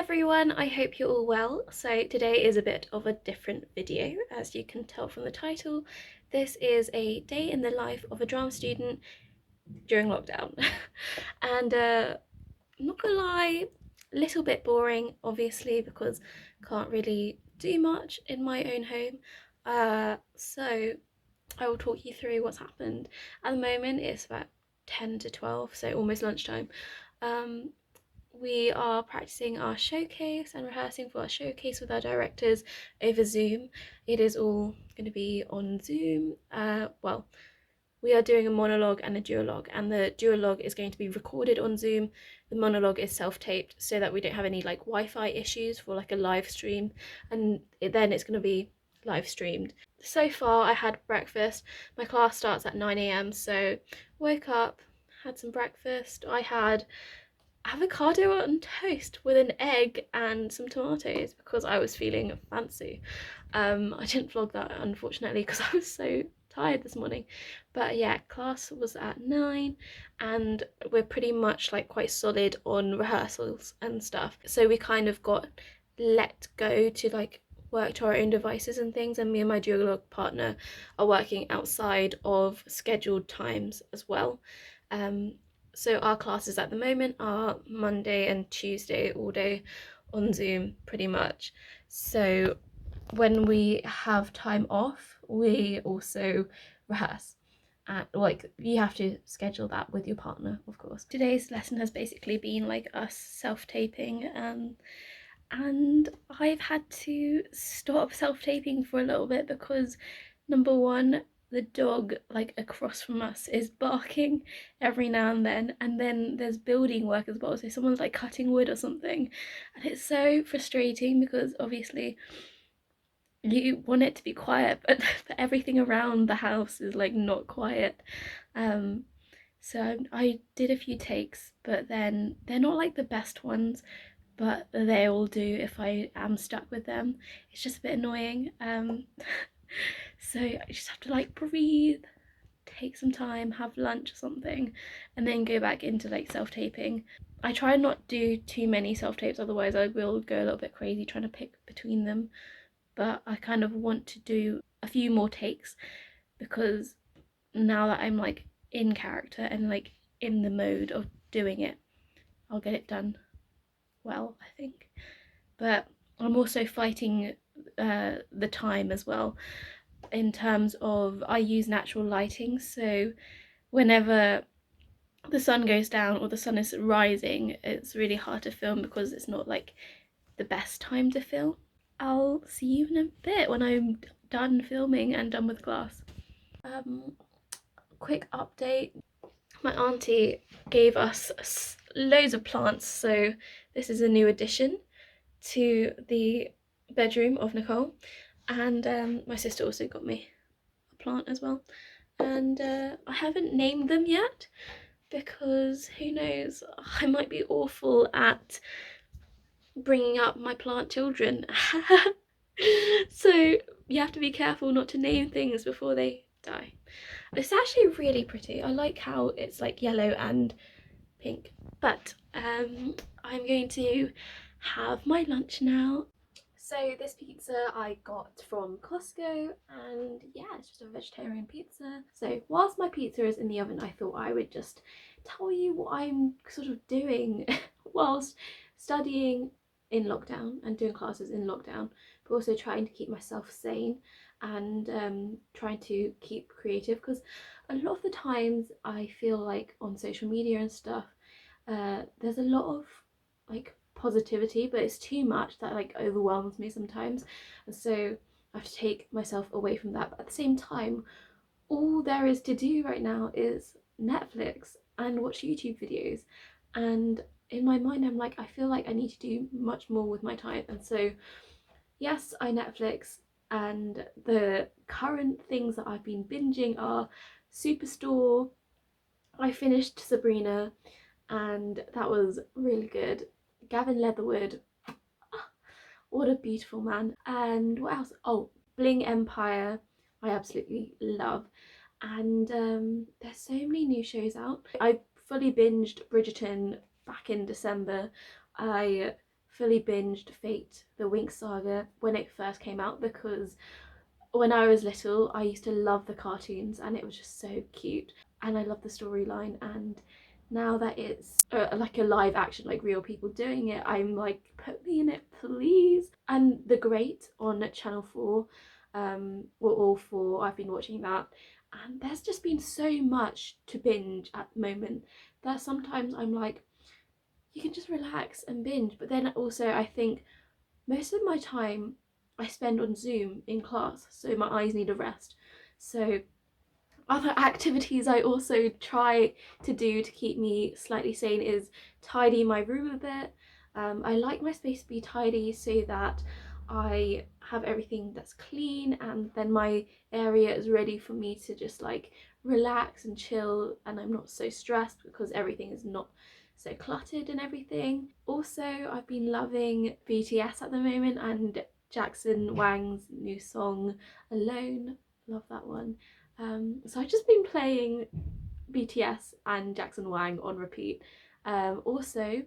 everyone, I hope you're all well. So today is a bit of a different video, as you can tell from the title. This is a day in the life of a drama student during lockdown. And I'm not gonna lie, a little bit boring, obviously, because can't really do much in my own home. So I will talk you through what's happened. At the moment, it's about 10 to 12, so almost lunchtime. Um, we are practicing our showcase and rehearsing for our showcase with our directors over Zoom. It is all going to be on Zoom. Well, we are doing a monologue and a duologue, and the duologue is going to be recorded on Zoom. The monologue is self-taped so that we don't have any like Wi-Fi issues for like a live stream, and then it's going to be live streamed. So far I had breakfast. My class starts at 9 a.m, so woke up, had some breakfast. I had avocado on toast with an egg and some tomatoes because I was feeling fancy. I didn't vlog that unfortunately because I was so tired this morning, but yeah, class was at 9 and we're pretty much like quite solid on rehearsals and stuff, so we kind of got let go to like work to our own devices and things, and me and my duologue partner are working outside of scheduled times as well. So our classes at the moment are Monday and Tuesday all day on Zoom pretty much. So when we have time off, we also rehearse. Like you have to schedule that with your partner, of course. Today's lesson has basically been like us self-taping, and I've had to stop self-taping for a little bit because number one, the dog like across from us is barking every now and then there's building work as well, so someone's like cutting wood or something, and it's so frustrating because obviously you want it to be quiet, but everything around the house is like not quiet. So I did a few takes, but then they're not like the best ones, but they all do if I am stuck with them. It's just a bit annoying. So I just have to like breathe, take some time, have lunch or something, and then go back into like self-taping. I try not do too many self-tapes, otherwise I will go a little bit crazy trying to pick between them, but I kind of want to do a few more takes because now that I'm like in character and like in the mode of doing it, I'll get it done well, I think. But I'm also fighting the time as well, in terms of I use natural lighting, so whenever the sun goes down or the sun is rising, it's really hard to film because it's not like the best time to film. I'll see you in a bit when I'm done filming and done with class. Quick update. My auntie gave us loads of plants, so this is a new addition to the bedroom of Nicole, and my sister also got me a plant as well, and I haven't named them yet because who knows, I might be awful at bringing up my plant children. So you have to be careful not to name things before they die. It's actually really pretty. I like how it's like yellow and pink. But I'm going to have my lunch now. So this pizza I got from Costco, and yeah, it's just a vegetarian pizza. So whilst my pizza is in the oven, I thought I would just tell you what I'm sort of doing whilst studying in lockdown and doing classes in lockdown, but also trying to keep myself sane and trying to keep creative, because a lot of the times I feel like on social media and stuff, there's a lot of like positivity, but it's too much that like overwhelms me sometimes, and so I have to take myself away from that. But at the same time, all there is to do right now is Netflix and watch YouTube videos, and in my mind I'm like, I feel like I need to do much more with my time. And so yes, I Netflix, and the current things that I've been binging are Superstore. I finished Sabrina and that was really good. Gavin Leatherwood, what a beautiful man. And what else? Oh, Bling Empire, I absolutely love. And there's so many new shows out. I fully binged Bridgerton back in December. I fully binged Fate the Winx Saga when it first came out, because when I was little I used to love the cartoons and it was just so cute and I love the storyline, and now that it's like a live action, like real people doing it, I'm like, put me in it please. And The Great on Channel 4, or All 4, I've been watching that, and there's just been so much to binge at the moment that sometimes I'm like, you can just relax and binge. But then also I think most of my time I spend on Zoom in class, so my eyes need a rest. So other activities I also try to do to keep me slightly sane is tidy my room a bit. I like my space to be tidy so that I have everything that's clean, and then my area is ready for me to just like relax and chill, and I'm not so stressed because everything is not so cluttered and everything. Also, I've been loving BTS at the moment and Jackson Wang's new song Alone. Love that one. So I've just been playing BTS and Jackson Wang on repeat. Also,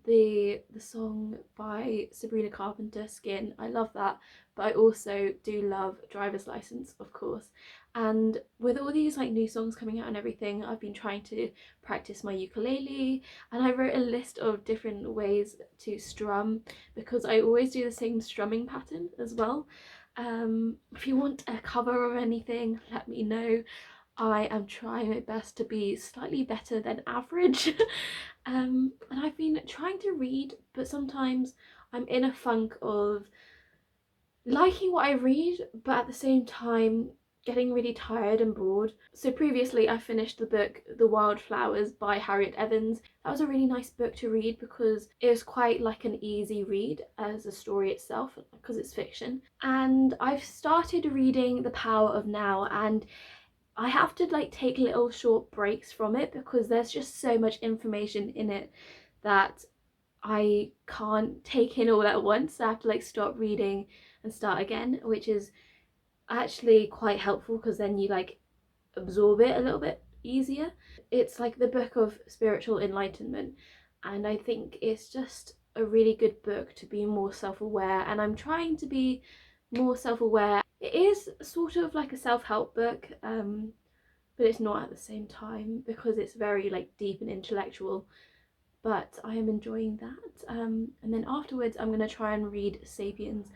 the song by Sabrina Carpenter, Skin, I love that, but I also do love Driver's License, of course. And with all these like new songs coming out and everything, I've been trying to practice my ukulele, and I wrote a list of different ways to strum because I always do the same strumming pattern as well. If you want a cover or anything, let me know. I am trying my best to be slightly better than average. And I've been trying to read, but sometimes I'm in a funk of liking what I read, but at the same time getting really tired and bored. So previously I finished the book The Wildflowers by Harriet Evans. That was a really nice book to read because it was quite like an easy read as a story itself, because it's fiction. And I've started reading The Power of Now, and I have to like take little short breaks from it because there's just so much information in it that I can't take in all at once. I have to like stop reading and start again, which is actually quite helpful because then you like absorb it a little bit easier. It's like the book of spiritual enlightenment, and I think it's just a really good book to be more self-aware, and I'm trying to be more self-aware. It is sort of like a self-help book, but it's not at the same time because it's very like deep and intellectual, but I am enjoying that. And then afterwards I'm going to try and read Sapiens,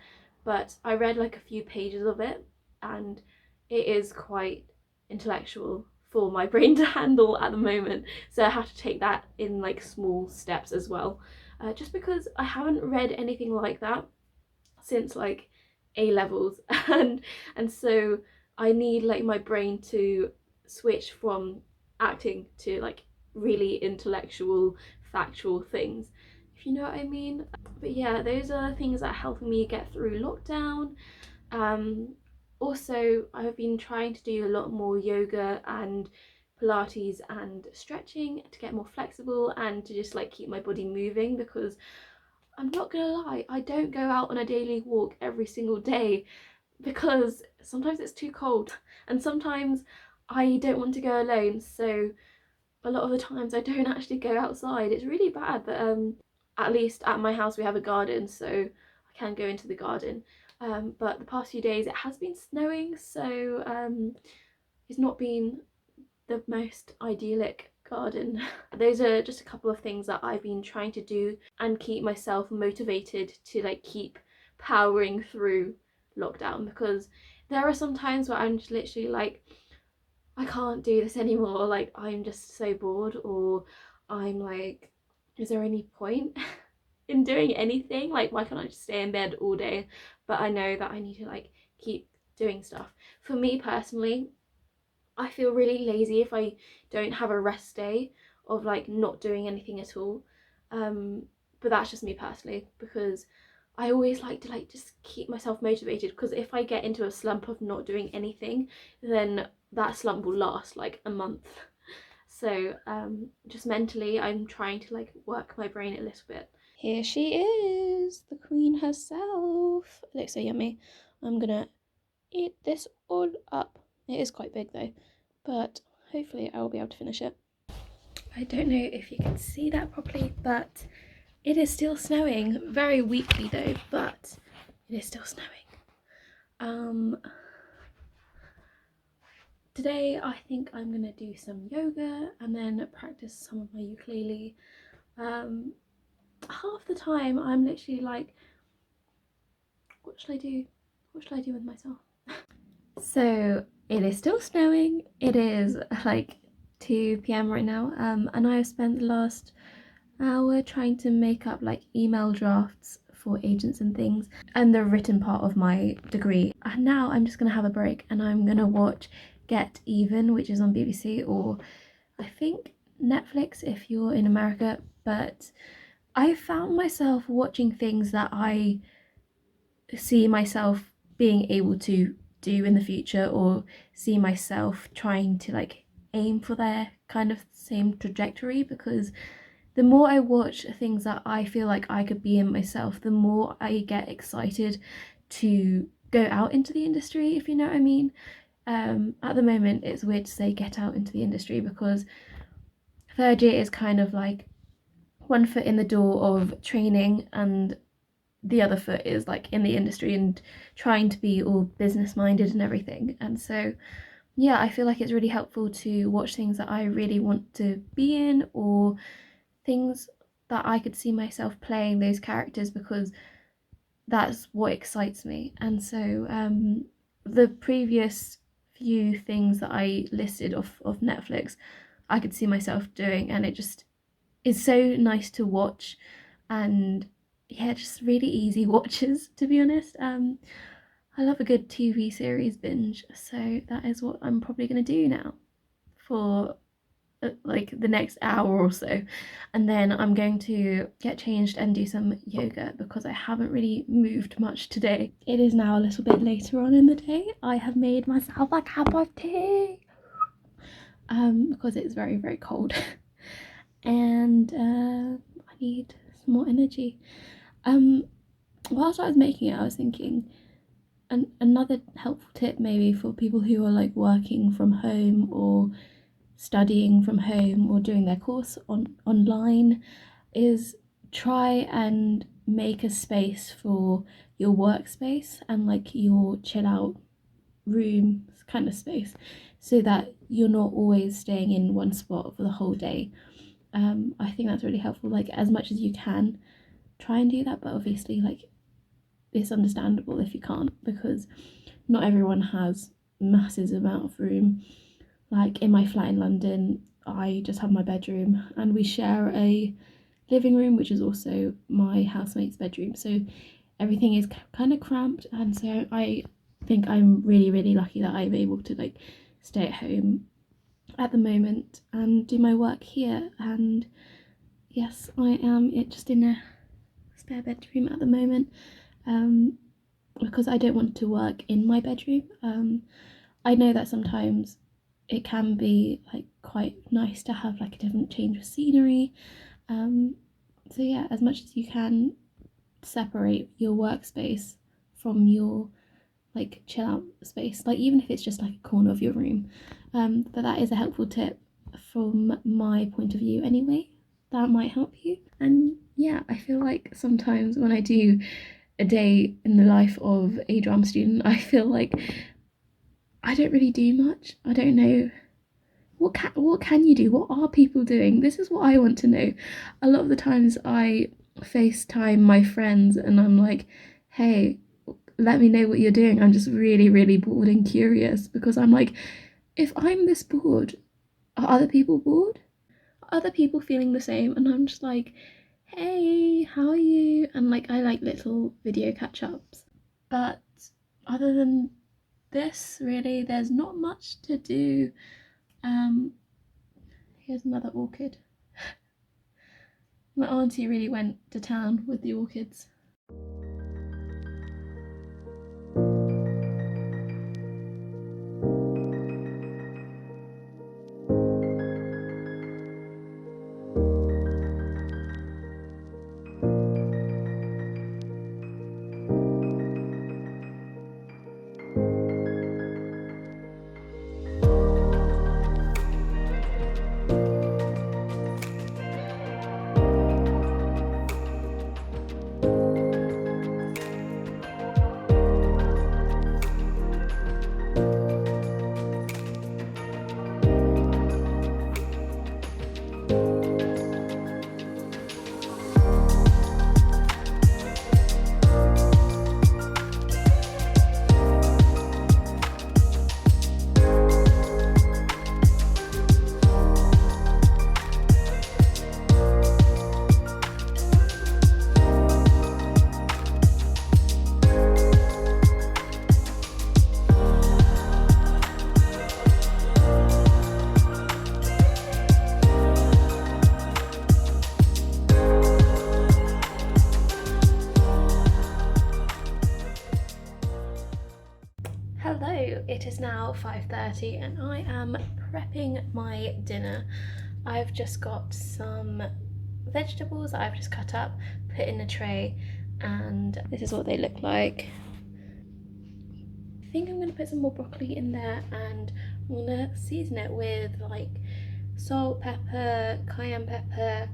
but I read like a few pages of it and it is quite intellectual for my brain to handle at the moment, so I have to take that in like small steps as well, just because I haven't read anything like that since like A levels and so I need like my brain to switch from acting to like really intellectual factual things, if you know what I mean. But yeah, those are things that are helping me get through lockdown. um Also, I've been trying to do a lot more yoga and Pilates and stretching to get more flexible and to just like keep my body moving, because I'm not gonna lie, I don't go out on a daily walk every single day because sometimes it's too cold and sometimes I don't want to go alone, so a lot of the times I don't actually go outside. It's really bad, but at least at my house we have a garden, so I can go into the garden. But the past few days it has been snowing, so it's not been the most idyllic garden. Those are just a couple of things that I've been trying to do and keep myself motivated to like keep powering through lockdown, because there are some times where I'm just literally like, I can't do this anymore, like I'm just so bored, or I'm like, is there any point in doing anything? Like, why can't I just stay in bed all day? But I know that I need to like keep doing stuff. For me personally, I feel really lazy if I don't have a rest day of like not doing anything at all. But that's just me personally, because I always like to like just keep myself motivated, because if I get into a slump of not doing anything, then that slump will last like a month. So just mentally I'm trying to like work my brain a little bit. Here she is, the queen herself. It looks so yummy. I'm gonna eat this all up. It is quite big though, but hopefully I will be able to finish it. I don't know if you can see that properly, but It is still snowing, very weakly though, but it is still snowing. Today I think I'm gonna do some yoga and then practice some of my ukulele. Half the time I'm literally like, what should I do? What should I do with myself? So it is still snowing. It is like 2 p.m. right now, and I have spent the last hour trying to make up like email drafts for agents and things and the written part of my degree. And now I'm just gonna have a break and I'm gonna watch Get Even, which is on BBC, or I think Netflix if you're in America. But I found myself watching things that I see myself being able to do in the future, or see myself trying to like aim for their kind of same trajectory, because the more I watch things that I feel like I could be in myself, the more I get excited to go out into the industry, if you know what I mean. At the moment it's weird to say get out into the industry, because third year is kind of like one foot in the door of training and the other foot is like in the industry and trying to be all business minded and everything. And so yeah, I feel like it's really helpful to watch things that I really want to be in, or things that I could see myself playing those characters, because that's what excites me. And so the previous few things that I listed of Netflix, I could see myself doing, and it just is so nice to watch. And yeah, just really easy watches, to be honest. I love a good TV series binge, so that is what I'm probably going to do now for like the next hour or so. And then I'm going to get changed and do some yoga, because I haven't really moved much today. It is now a little bit later on in the day. I have made myself a cup of tea because it's very, very cold. And I need some more energy. Whilst I was making it, I was thinking another helpful tip maybe for people who are like working from home or studying from home or doing their course online is try and make a space for your workspace and like your chill out room kind of space, so that you're not always staying in one spot for the whole day. I think that's really helpful. Like, as much as you can, try and do that, but obviously like it's understandable if you can't, because not everyone has massive amount of room. Like in my flat in London, I just have my bedroom and we share a living room, which is also my housemate's bedroom, so everything is kind of cramped. And so I think I'm really, really lucky that I'm able to like stay at home at the moment and do my work here. And yes, I am just in a spare bedroom at the moment, because I don't want to work in my bedroom. I know that sometimes it can be like quite nice to have like a different change of scenery. So yeah, as much as you can, separate your workspace from your like chill out space, like even if it's just like a corner of your room. But that is a helpful tip from my point of view anyway, that might help you. And yeah, I feel like sometimes when I do a day in the life of a drama student, I feel like I don't really do much. I don't know what can you do? What are people doing? This is what I want to know. A lot of the times I FaceTime my friends and I'm like, hey, let me know what you're doing. I'm just really, really bored and curious, because I'm like, if I'm this bored, are other people bored? Are other people feeling the same? And I'm just like, hey, how are you? And like, I like little video catch ups. But other than this, really, there's not much to do. Here's another orchid. My auntie really went to town with the orchids. it is now 5:30 and I am prepping my dinner. I've just got some vegetables that I've just cut up, put in a tray, and this is what they look like. I think I'm going to put some more broccoli in there and I'm going to season it with like salt, pepper, cayenne pepper,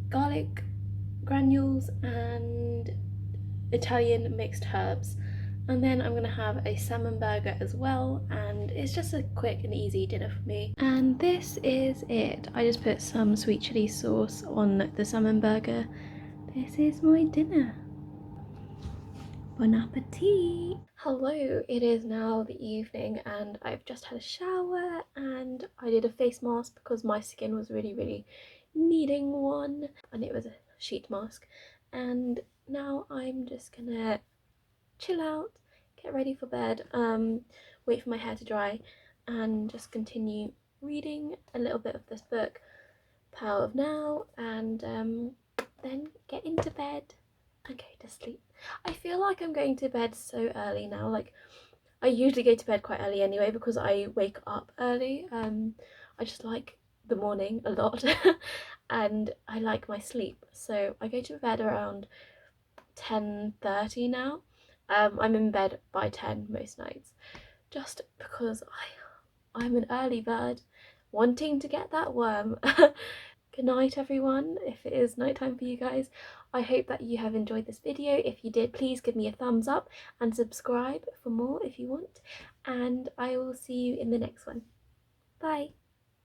garlic granules and Italian mixed herbs. And then I'm gonna have a salmon burger as well, and it's just a quick and easy dinner for me. And this is it. I just put some sweet chili sauce on the salmon burger. This is my dinner. Bon appetit! Hello, it is now the evening and I've just had a shower and I did a face mask because my skin was really needing one, and it was a sheet mask. And now I'm just gonna chill out, get ready for bed, wait for my hair to dry, and just continue reading a little bit of this book, Power of Now, and then get into bed and go to sleep. I feel like I'm going to bed so early now. Like, I usually go to bed quite early anyway because I wake up early. I just like the morning a lot and I like my sleep. So I go to bed around 10:30 now. I'm in bed by 10 most nights just because I'm an early bird wanting to get that worm. Good night everyone, if it is nighttime for you guys. I hope that you have enjoyed this video. If you did, please give me a thumbs up and subscribe for more if you want, and I will see you in the next one. Bye.